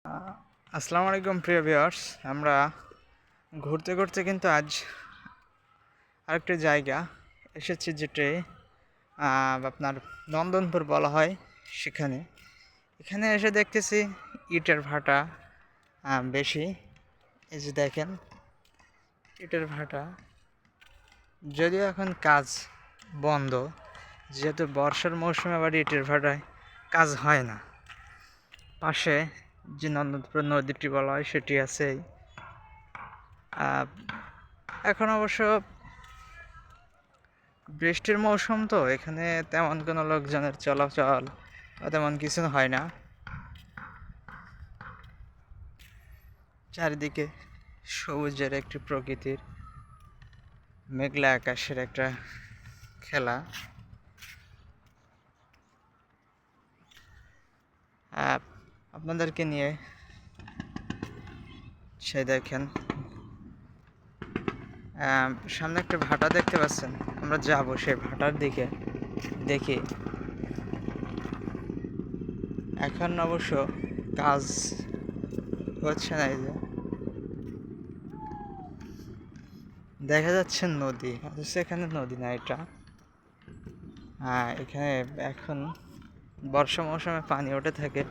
আসসালামু আলাইকুম প্রিয় ভিউয়ার্স। আমরা ঘুরতে ঘুরতে কিন্তু আজ আরেকটি জায়গা এসেছি, যেটি আপনার নন্দনপুর বলা হয়। এখানে এসে দেখতেছি ইটের ভাটা বেশি। এই যে দেখেন, ইটের ভাটা, যদিও এখন কাজ বন্ধ, যেহেতু বর্ষার মৌসুমে আবার ইটের ভাটায় কাজ হয় না। পাশে যে নন্দনপুর নদীটি বলা হয় সেটি আছে। এখন অবশ্য বৃষ্টির মৌসুম, তো এখানে তেমন কোনো লোকজনের চলাচল বা তেমন কিছু হয় না। চারিদিকে সবুজের একটি প্রকৃতির, মেঘলা আকাশের একটা খেলা। আপনাদেরকে নিয়ে সে দেখেন, সামনে একটা ভাটা দেখতে পাচ্ছেন। আমরা যাব সেই ভাটার দিকে। দেখি, এখন অবশ্য কাজ হচ্ছে না। এই যে দেখা যাচ্ছে নদী, অথচ এখানে নদী না, এটা এখানে এখন বর্ষা মৌসুমে পানি উঠে থাকে।